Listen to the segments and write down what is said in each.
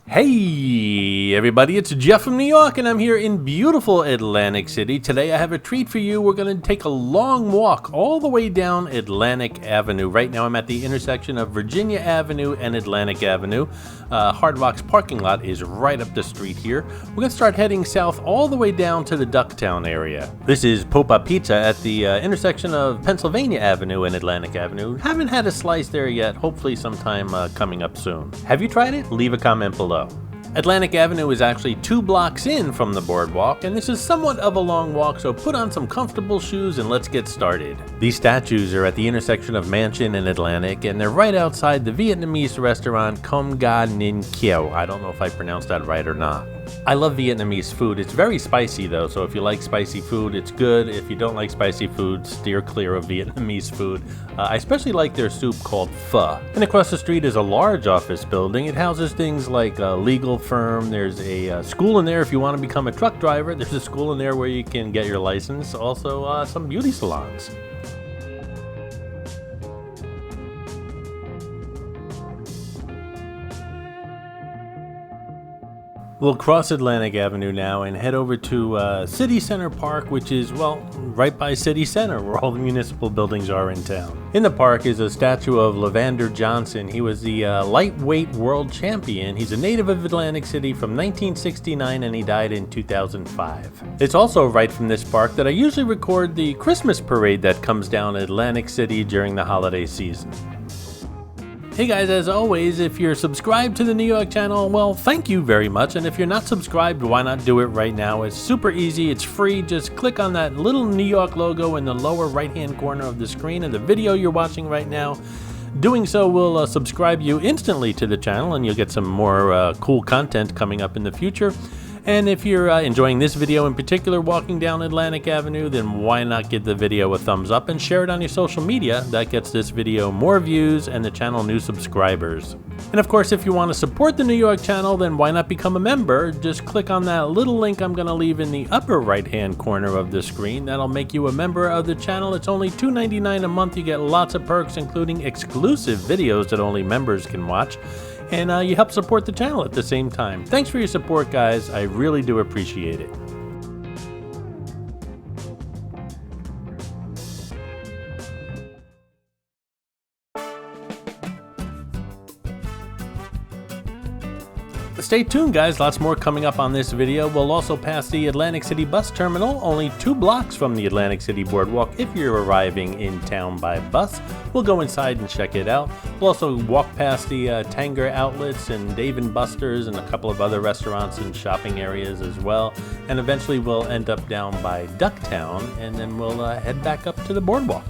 Hey everybody, it's Jeff from New York and I'm here in beautiful Atlantic City. Today I have a treat for you. We're going to take a long walk all the way down Atlantic Avenue. Right now I'm at the intersection of Virginia Avenue and Atlantic Avenue. Hard Rock's parking lot is right up the street here. We're going to start heading south all the way down to the Ducktown area. This is Popa Pizza at the intersection of Pennsylvania Avenue and Atlantic Avenue. Haven't had a slice there yet, hopefully sometime coming up soon. Have you tried it? Leave a comment below. Atlantic Avenue is actually 2 blocks in from the Boardwalk, and this is somewhat of a long walk, so put on some comfortable shoes and let's get started. These statues are at the intersection of Mansion and Atlantic, and they're right outside the Vietnamese restaurant Com Ga Ninh Kieu. I don't know if I pronounced that right or not. I love Vietnamese food. It's very spicy though, so if you like spicy food, it's good. If you don't like spicy food, steer clear of Vietnamese food. I especially like their soup called pho. And across the street is a large office building. It houses things like a legal firm. There's a school in there if you want to become a truck driver. There's a school in there where you can get your license. Also, some beauty salons. We'll cross Atlantic Avenue now and head over to City Center Park, which is, well, right by City Center, where all the municipal buildings are in town. In the park is a statue of Levander Johnson. He was the lightweight world champion. He's a native of Atlantic City from 1969, and he died in 2005. It's also right from this park that I usually record the Christmas parade that comes down Atlantic City during the holiday season. Hey guys, as always, if you're subscribed to the New York channel, well, thank you very much. And if you're not subscribed, why not do it right now? It's super easy, it's free. Just click on that little New York logo in the lower right-hand corner of the screen of the video you're watching right now. Doing so will subscribe you instantly to the channel, and you'll get some more cool content coming up in the future. And if you're enjoying this video in particular, walking down Atlantic Avenue, then why not give the video a thumbs up and share it on your social media? That gets this video more views and the channel new subscribers. And of course, if you want to support the New York channel, then why not become a member? Just click on that little link I'm going to leave in the upper right-hand corner of the screen. That'll make you a member of the channel. It's only $2.99 a month. You get lots of perks, including exclusive videos that only members can watch. And you help support the channel at the same time. Thanks for your support, guys. I really do appreciate it. Stay tuned, guys. Lots more coming up on this video. We'll also pass the Atlantic City bus terminal, only 2 blocks from the Atlantic City Boardwalk if you're arriving in town by bus. We'll go inside and check it out. We'll also walk past the Tanger outlets and Dave & Buster's and a couple of other restaurants and shopping areas as well. And eventually we'll end up down by Ducktown, and then we'll head back up to the Boardwalk.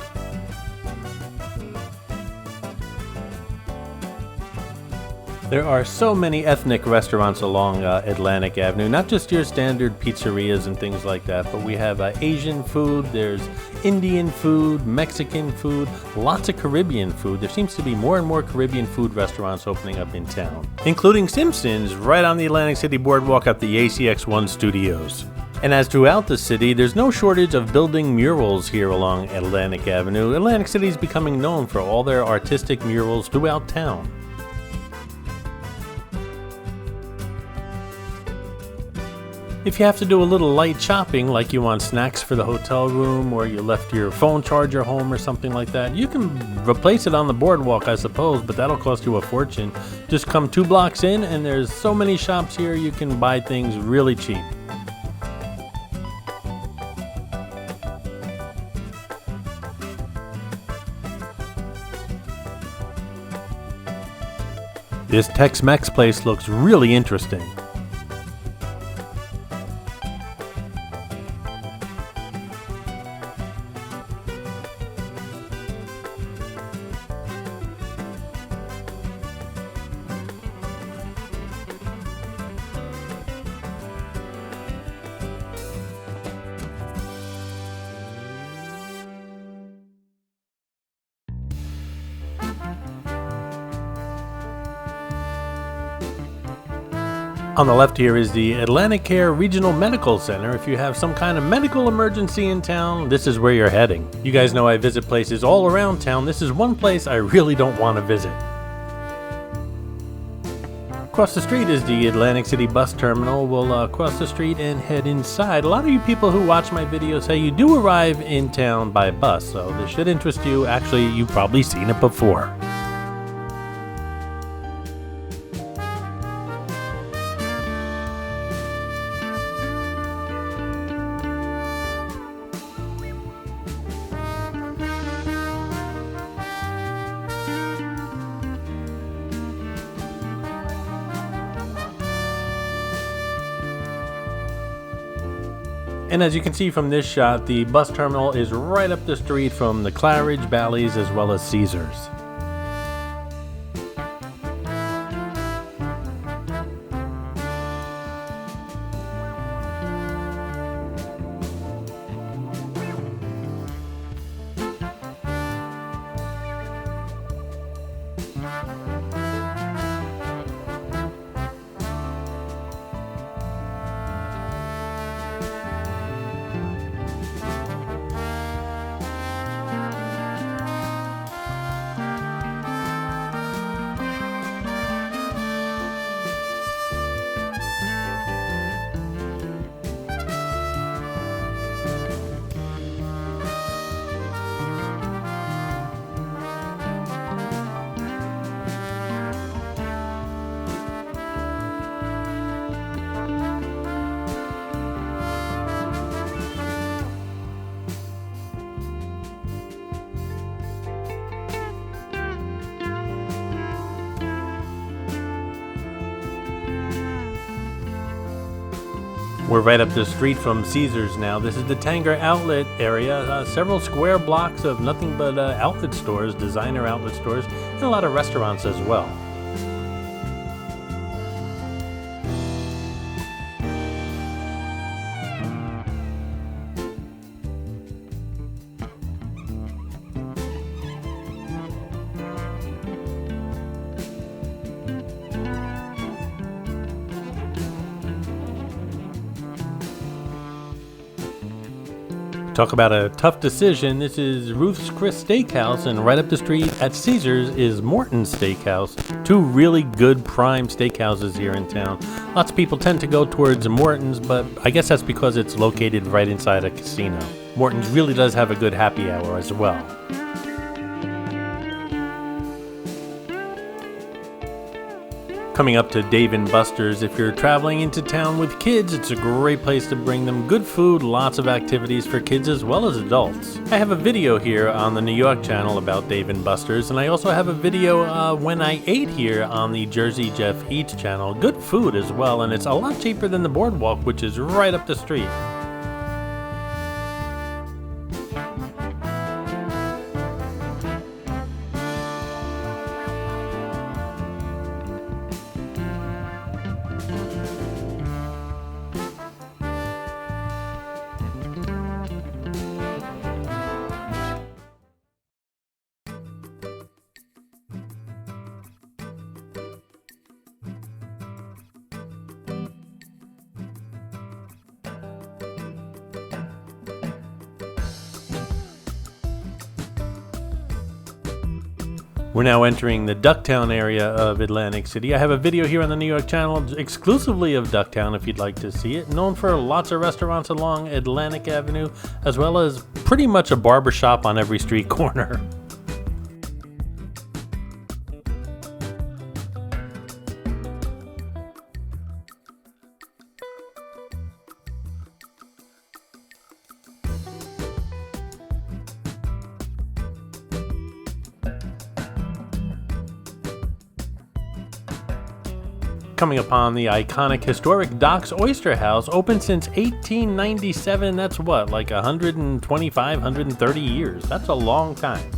There are so many ethnic restaurants along Atlantic Avenue, not just your standard pizzerias and things like that, but we have Asian food, there's Indian food, Mexican food, lots of Caribbean food. There seems to be more and more Caribbean food restaurants opening up in town, including Simpsons right on the Atlantic City Boardwalk at the ACX1 studios. And as throughout the city, there's no shortage of building murals here along Atlantic Avenue. Atlantic City is becoming known for all their artistic murals throughout town. If you have to do a little light shopping, like you want snacks for the hotel room or you left your phone charger home or something like that, you can replace it on the Boardwalk, I suppose, but that'll cost you a fortune. Just come 2 blocks in and there's so many shops here you can buy things really cheap. This Tex-Mex place looks really interesting. On the left here is the Atlantic Care Regional Medical Center. If you have some kind of medical emergency in town, this is where you're heading. You guys know I visit places all around town. This is one place I really don't want to visit. Across the street is the Atlantic City bus terminal. We'll cross the street and head inside. A lot of you people who watch my videos say you do arrive in town by bus, so this should interest you. Actually, you've probably seen it before. And as you can see from this shot, the bus terminal is right up the street from the Claridge, Bally's, as well as Caesars. We're right up the street from Caesars now. This is the Tanger outlet area. Several square blocks of nothing but outlet stores, designer outlet stores, and a lot of restaurants as well. Talk about a tough decision. This is Ruth's Chris Steakhouse, and right up the street at Caesars is Morton's Steakhouse. Two really good prime steakhouses here in town. Lots of people tend to go towards Morton's, but I guess that's because it's located right inside a casino. Morton's really does have a good happy hour as well. Coming up to Dave & Buster's. If you're traveling into town with kids, it's a great place to bring them good food, lots of activities for kids as well as adults. I have a video here on the New York channel about Dave & Buster's, and I also have a video when I ate here on the Jersey Jeff Eats channel. Good food as well, and it's a lot cheaper than the Boardwalk, which is right up the street. We're now entering the Ducktown area of Atlantic City. I have a video here on the New York channel exclusively of Ducktown if you'd like to see it. Known for lots of restaurants along Atlantic Avenue, as well as pretty much a barbershop on every street corner. Coming upon the iconic historic Docks Oyster House, open since 1897. That's what, like 125, 130 years. That's a long time.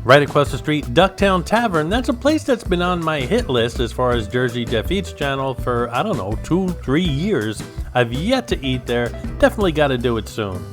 Right across the street, Ducktown Tavern. That's a place that's been on my hit list as far as Jersey Jeff Eats channel for, I don't know, 2-3 years. I've yet to eat there. Definitely got to do it soon.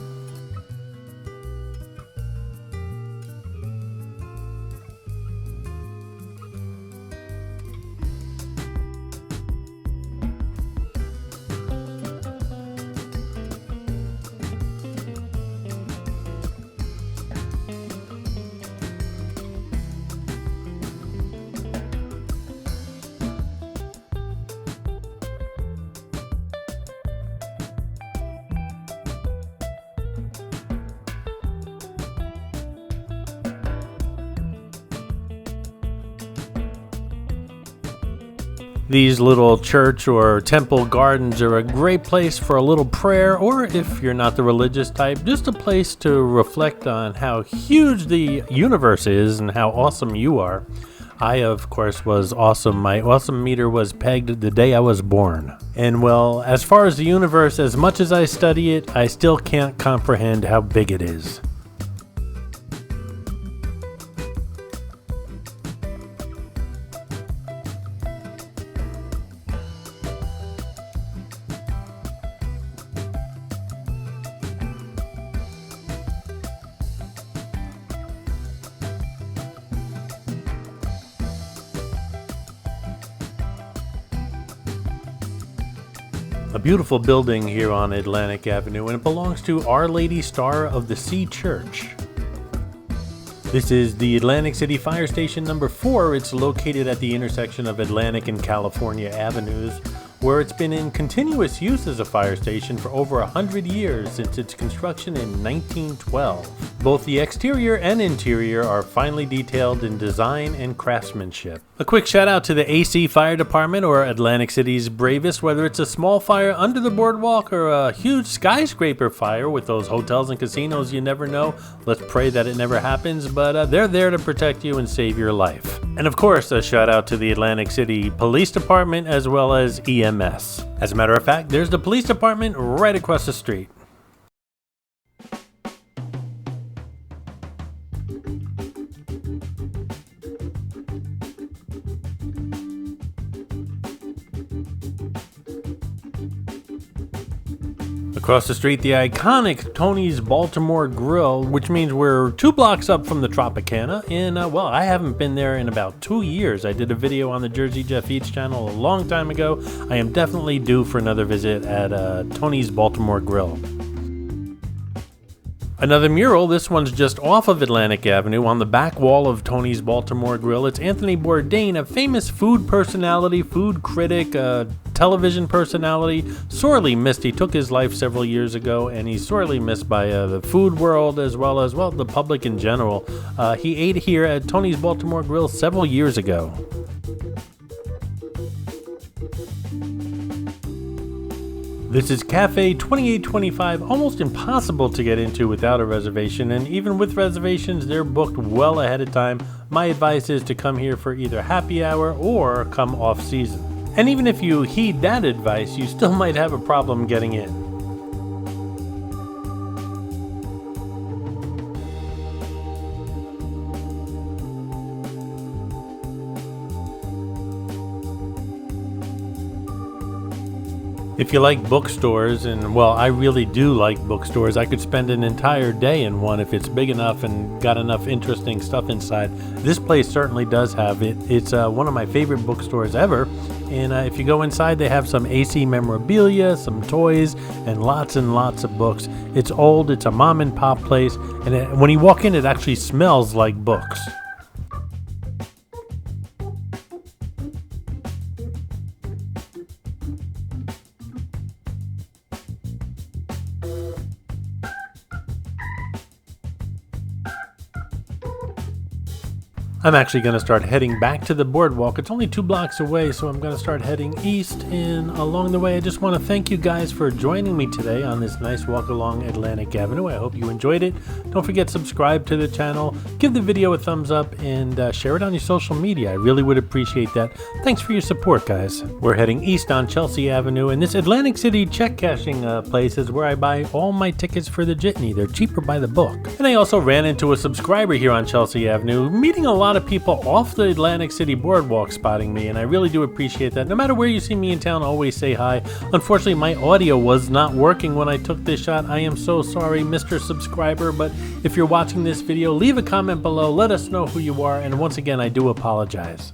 These little church or temple gardens are a great place for a little prayer, or if you're not the religious type, just a place to reflect on how huge the universe is and how awesome you are. I, of course, was awesome. My awesome meter was pegged the day I was born. And well, as far as the universe, as much as I study it, I still can't comprehend how big it is. A beautiful building here on Atlantic Avenue, and it belongs to Our Lady Star of the Sea Church. This is the Atlantic City Fire Station number 4. It's located at the intersection of Atlantic and California Avenues, where it's been in continuous use as a fire station for over 100 years since its construction in 1912. Both the exterior and interior are finely detailed in design and craftsmanship. A quick shout out to the AC Fire Department, or Atlantic City's bravest, whether it's a small fire under the boardwalk or a huge skyscraper fire with those hotels and casinos you never know. Let's pray that it never happens, but they're there to protect you and save your life. And of course, a shout out to the Atlantic City Police Department as well as EMS. As a matter of fact, there's the police department right across the street. Across the street, the iconic Tony's Baltimore Grill, which means we're 2 blocks up from the Tropicana. And, well, I haven't been there in about 2 years. I did a video on the Jersey Jeff Eats channel a long time ago. I am definitely due for another visit at Tony's Baltimore Grill. Another mural, this one's just off of Atlantic Avenue on the back wall of Tony's Baltimore Grill. It's Anthony Bourdain, a famous food personality, food critic, television personality, sorely missed. He took his life several years ago, and he's sorely missed by the food world as well as, well, the public in general. He ate here at Tony's Baltimore Grill several years ago. This is Cafe 2825, almost impossible to get into without a reservation, and even with reservations, they're booked well ahead of time. My advice is to come here for either happy hour or come off season. And even if you heed that advice, you still might have a problem getting in. If you like bookstores, and well, I really do like bookstores. I could spend an entire day in one if it's big enough and got enough interesting stuff inside. This place certainly does have it. It's one of my favorite bookstores ever. And if you go inside, they have some AC memorabilia, some toys, and lots of books. It's old, it's a mom and pop place, and when you walk in, it actually smells like books. I'm actually going to start heading back to the boardwalk. It's only 2 blocks away, so I'm going to start heading east. And along the way, I just want to thank you guys for joining me today on this nice walk along Atlantic Avenue. I hope you enjoyed it. Don't forget to subscribe to the channel, give the video a thumbs up, and share it on your social media. I really would appreciate that. Thanks for your support, guys. We're heading east on Chelsea Avenue, and this Atlantic City check cashing place is where I buy all my tickets for the jitney. They're cheaper by the book. And I also ran into a subscriber here on Chelsea Avenue, meeting a lot of people off the Atlantic City boardwalk spotting me, and I really do appreciate that. No matter where you see me in town, always say hi. Unfortunately, my audio was not working when I took this shot. I am so sorry, Mr. Subscriber, but if you're watching this video, leave a comment below, let us know who you are, and once again, I do apologize.